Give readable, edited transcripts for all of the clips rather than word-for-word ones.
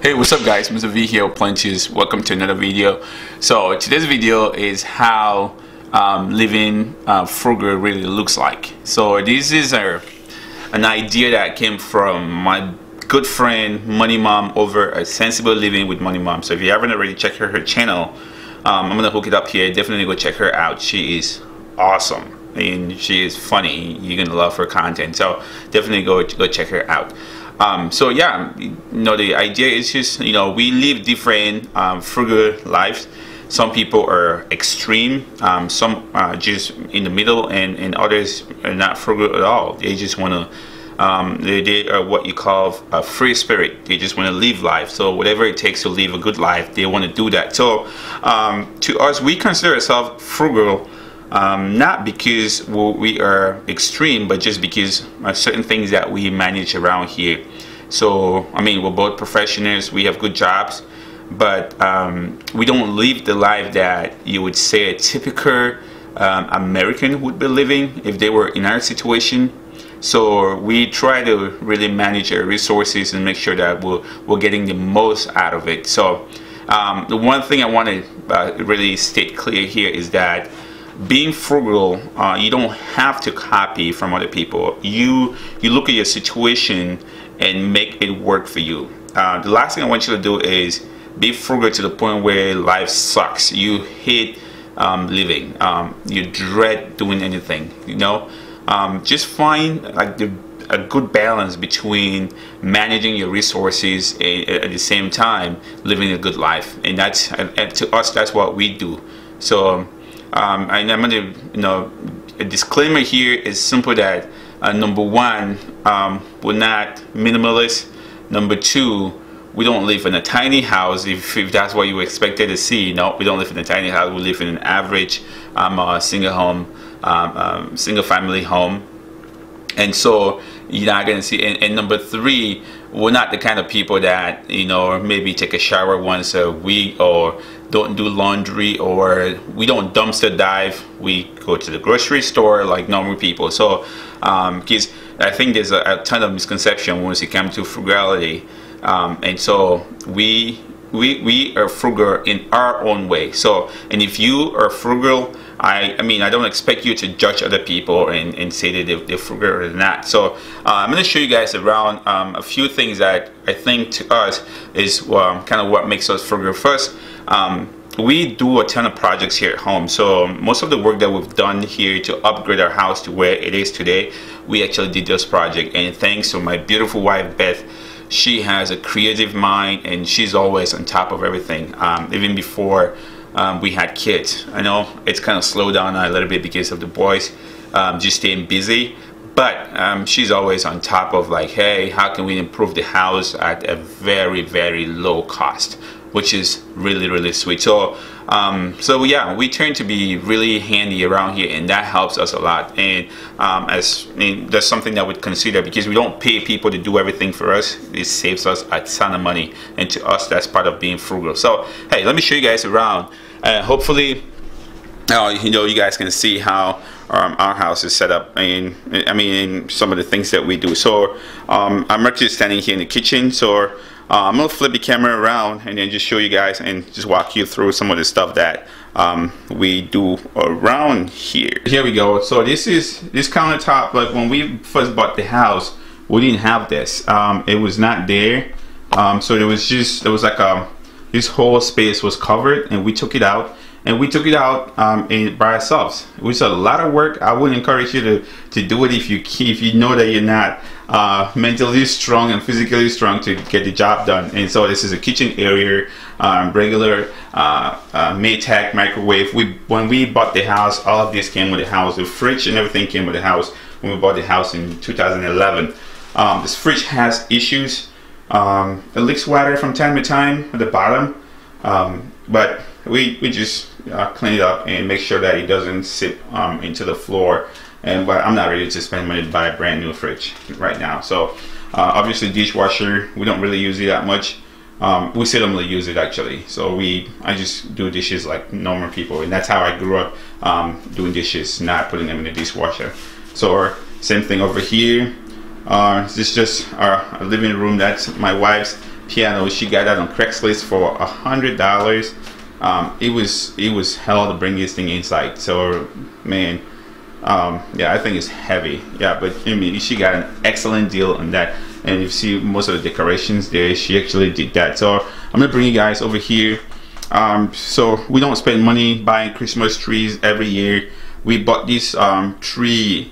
Hey, what's up guys, Mr. V here, Plenties. Welcome to another video. So today's video is how living frugal really looks like. So this is an idea that came from my good friend Money Mom over at Centsible Living with Money Mom. So if you haven't already checked her channel, I'm gonna hook it up here. Definitely go check her out. She is awesome and she is funny. You're gonna love her content, so definitely go check her out. So yeah, the idea is just, we live different frugal lives. Some people are extreme, some are just in the middle, and others are not frugal at all. They just want to they are what you call a free spirit. They just want to live life. So whatever it takes to live a good life, they want to do that. So to us, we consider ourselves frugal, not because we are extreme, but just because certain things that we manage around here. So I mean, we're both professionals, we have good jobs, but we don't live the life that you would say a typical American would be living if they were in our situation. So we try to really manage our resources and make sure that we're getting the most out of it. So the one thing I want to really state clear here is that being frugal, you don't have to copy from other people. You look at your situation and make it work for you. The last thing I want you to do is be frugal to the point where life sucks. You hate living. You dread doing anything. Just find like a good balance between managing your resources and at the same time living a good life. And that's to us, that's what we do. So and I'm gonna, a disclaimer here is simple that number one, we're not minimalist. Number two, we don't live in a tiny house. If that's what you expected to see, no, we don't live in a tiny house. We live in an average single home, single family home. And so you're not gonna see. And number three, we're not the kind of people that maybe take a shower once a week, or don't do laundry, or we don't dumpster dive. We go to the grocery store like normal people. So because I think there's a ton of misconception once it comes to frugality, and so we are frugal in our own way. So, and if you are frugal, I mean, I don't expect you to judge other people and say that they're frugal or not. So I'm going to show you guys around a few things that I think to us is kind of what makes us frugal. First, we do a ton of projects here at home. So most of the work that we've done here to upgrade our house to where it is today, we actually did this project. And thanks to my beautiful wife, Beth, she has a creative mind and she's always on top of everything. Even before we had kids. I know it's kind of slowed down a little bit because of the boys just staying busy, but she's always on top of like, hey, how can we improve the house at a very, very low cost, which is really, really sweet. So so yeah, we tend to be really handy around here, and that helps us a lot. And that's something that we'd consider, because we don't pay people to do everything for us. It saves us a ton of money, and to us, that's part of being frugal. So hey, let me show you guys around. Hopefully, you guys can see how our house is set up, and I mean some of the things that we do. So I'm actually standing here in the kitchen. So I'm gonna flip the camera around and then just show you guys and just walk you through some of the stuff that we do around here. Here we go. So this countertop, like when we first bought the house, we didn't have this. It was not there. So it was like this whole space was covered, and we took it out. And we took it out by ourselves, which is a lot of work. I would encourage you to do it if you know that you're not mentally strong and physically strong to get the job done. And so this is a kitchen area, regular Maytag microwave. When we bought the house, all of this came with the house. The fridge and everything came with the house when we bought the house in 2011. This fridge has issues. It leaks water from time to time at the bottom, but we just clean it up and make sure that it doesn't sip into the floor. But I'm not ready to spend money to buy a brand new fridge right now. So obviously dishwasher, we don't really use it that much. We seldomly use it actually. So I just do dishes like normal people, and that's how I grew up, doing dishes, not putting them in the dishwasher. So same thing over here. This is just our living room. That's my wife's piano. She got that on Craigslist for $100. It was hell to bring this thing inside. So man, yeah, I think it's heavy. Yeah, but I mean, she got an excellent deal on that. And you see most of the decorations there, she actually did that. So I'm gonna bring you guys over here. So we don't spend money buying Christmas trees every year. We bought this tree,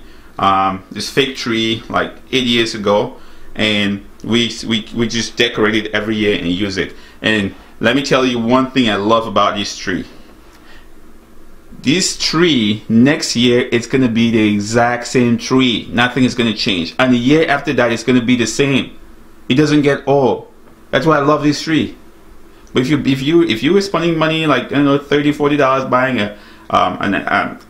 this fake tree, like 8 years ago, and we just decorate it every year and use it. And let me tell you one thing I love about this tree. This tree next year, it's gonna be the exact same tree. Nothing is gonna change, and the year after that, it's gonna be the same. It doesn't get old. That's why I love this tree. But if you were spending money like, I don't know, $30–40 buying an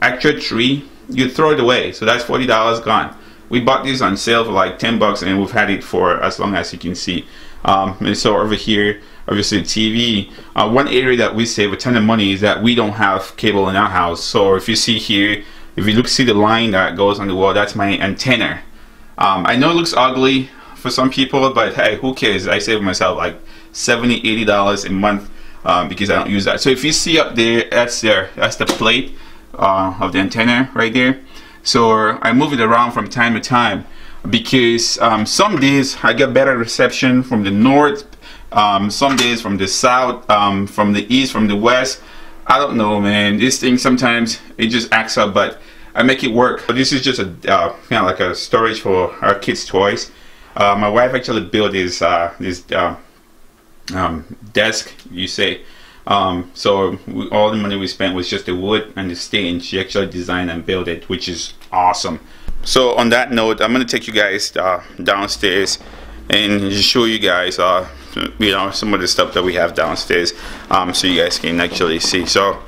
actual tree, you throw it away. So that's $40 gone. We bought this on sale for like 10 bucks, and we've had it for as long as you can see. And so over here, obviously TV, one area that we save a ton of money is that we don't have cable in our house. So if you see here, if you see the line that goes on the wall, that's my antenna. I know it looks ugly for some people, but hey, who cares? I save myself like $70–80 a month because I don't use that. So if you see up there, that's the plate of the antenna right there. So I move it around from time to time because some days I get better reception from the north, some days from the south, from the east, from the west. I don't know, man. This thing sometimes it just acts up, but I make it work. But this is just a kind of like a storage for our kids' toys. My wife actually built this desk, you say. So all the money we spent was just the wood and the stain. She actually designed and built it, which is awesome. So on that note, I'm gonna take you guys downstairs and just show you guys you know, some of the stuff that we have downstairs, so you guys can actually see. So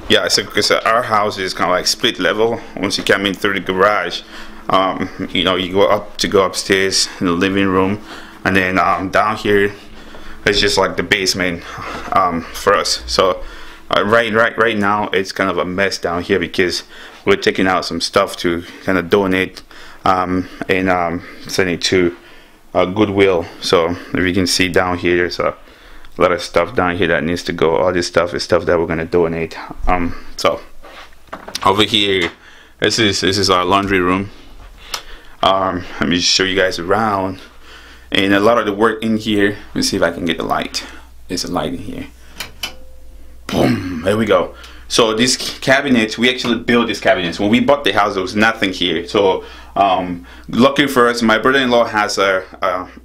yeah, so because our house is kind of like split level. Once you come in through the garage, you know, you go upstairs in the living room, and then down here it's just like the basement for us. So right now it's kind of a mess down here because we're taking out some stuff to kind of donate and send it to Goodwill. So if you can see down here, there's a lot of stuff down here that needs to go. All this stuff is stuff that we're gonna donate. So over here, this is our laundry room. Let me show you guys around. And a lot of the work in here, let me see if I can get the light. There's a light in here. Boom, there we go. So this cabinet, we actually built this cabinet. When we bought the house, there was nothing here. So lucky for us, my brother-in-law has a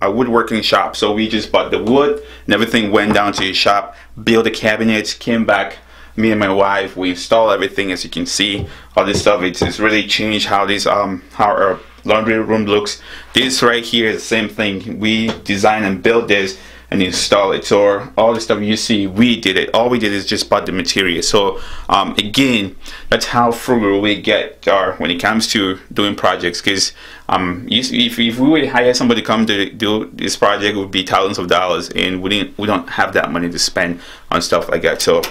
woodworking shop. So we just bought the wood and everything, went down to his shop, built the cabinet, came back. Me and my wife, we installed everything. As you can see, all this stuff, it's really changed how this how our laundry room looks. This right here is the same thing. We designed and built this and install it. So all the stuff you see, we did it. All we did is just bought the material. So again, that's how frugal we get when it comes to doing projects. Because if we would hire somebody to come to do this project, it would be thousands of dollars, and we don't have that money to spend on stuff like that. So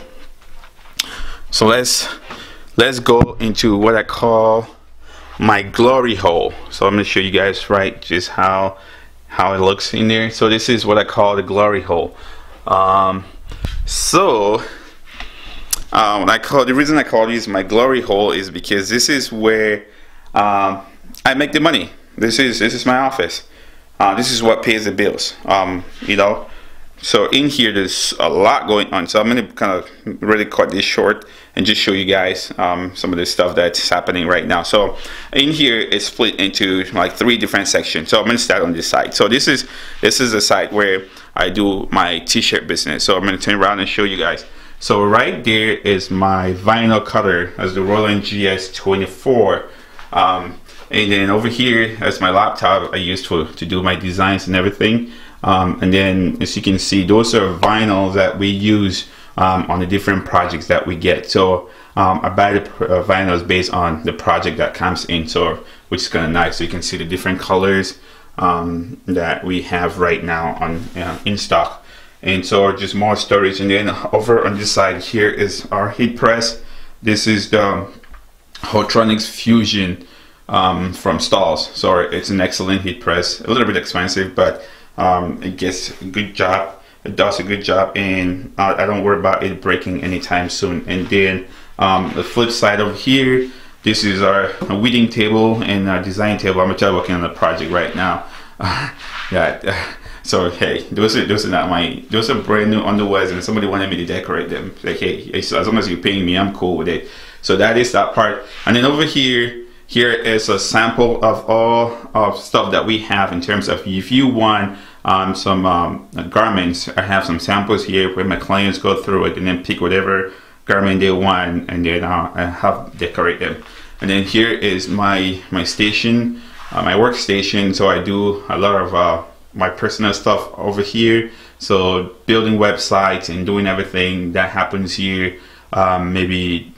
let's go into what I call my glory hole. So I'm going to show you guys just how it looks in there. So this is what I call the glory hole. The reason I call this my glory hole is because this is where I make the money. This is my office. This is what pays the bills. You know. So in here there's a lot going on, so I'm going to kind of really cut this short and just show you guys some of the stuff that's happening right now. So in here it's split into like 3 different sections. So I'm going to start on this side. So this is the side where I do my t-shirt business. So I'm going to turn around and show you guys. So right there is my vinyl cutter as the Roland GS24, and then over here that's my laptop I use to do my designs and everything. And then as you can see, those are vinyls that we use on the different projects that we get. So I buy the vinyls based on the project that comes in, so which is kind of nice. So you can see the different colors that we have right now on in stock. And so just more storage. And then over on this side here is our heat press. This is the Hotronics Fusion from Stalls. So it's an excellent heat press, a little bit expensive, but it gets a good job. it does a good job, and I don't worry about it breaking anytime soon. And then the flip side over here, this is our weeding table and our design table. I'm actually working on the project right now. So hey, those are not my, those are brand new underwears, and somebody wanted me to decorate them. Like, hey, so as long as you're paying me, I'm cool with it. So that is that part. And then over here is a sample of all of stuff that we have in terms of, if you want some garments, I have some samples here where my clients go through it and then pick whatever garment they want, and then I have decorate them. And then here is my station, my workstation. So I do a lot of my personal stuff over here. So building websites and doing everything that happens here, maybe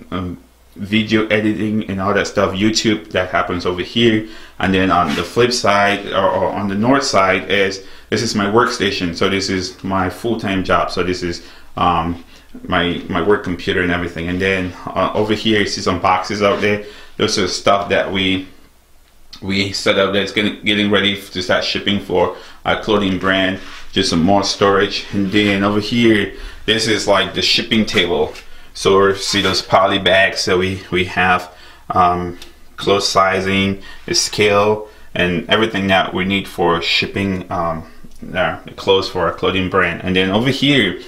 video editing and all that stuff, YouTube, that happens over here. And then on the flip side, or on the north side, this is my workstation. So this is my full-time job. So this is my work computer and everything. And then over here, you see some boxes out there. Those are stuff that we set up that's getting ready to start shipping for our clothing brand. Just some more storage. And then over here, this is like the shipping table. So see those poly bags that we have, clothes sizing, the scale, and everything that we need for shipping the clothes for our clothing brand. And then over here,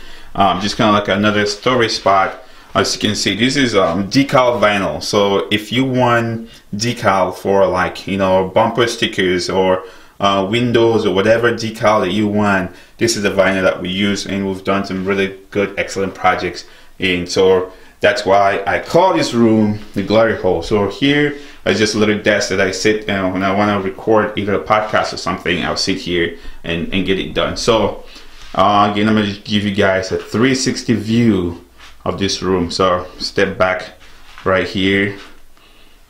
just kind of like another storage spot. As you can see, this is decal vinyl. So if you want decal for, like, you know, bumper stickers or windows or whatever decal that you want, this is the vinyl that we use, and we've done some really good, excellent projects. And so that's why I call this room the glory hole. So here is just a little desk that I sit when I want to record either a podcast or something. I'll sit here and get it done. So again, I'm going to give you guys a 360 view of this room. So step back right here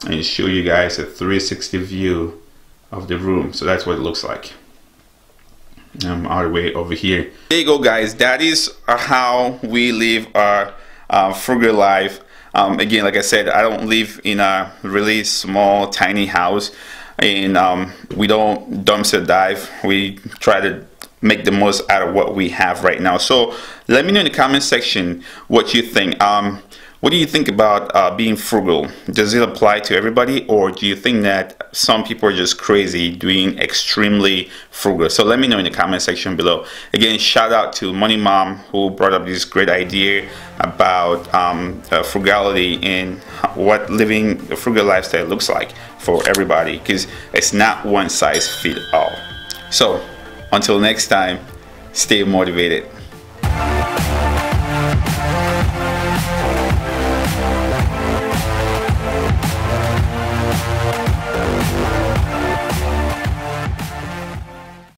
and show you guys a 360 view of the room. So that's what it looks like. All the way over here. There you go, guys. That is how we live our frugal life. Again, like I said, I don't live in a really small, tiny house, and we don't dumpster dive. We try to make the most out of what we have right now. So let me know in the comment section what you think. What do you think about being frugal? Does it apply to everybody, or do you think that some people are just crazy doing extremely frugal? So let me know in the comment section below. Again, shout out to Money Mom, who brought up this great idea about frugality and what living a frugal lifestyle looks like for everybody, because it's not one size fits all. So until next time, stay motivated.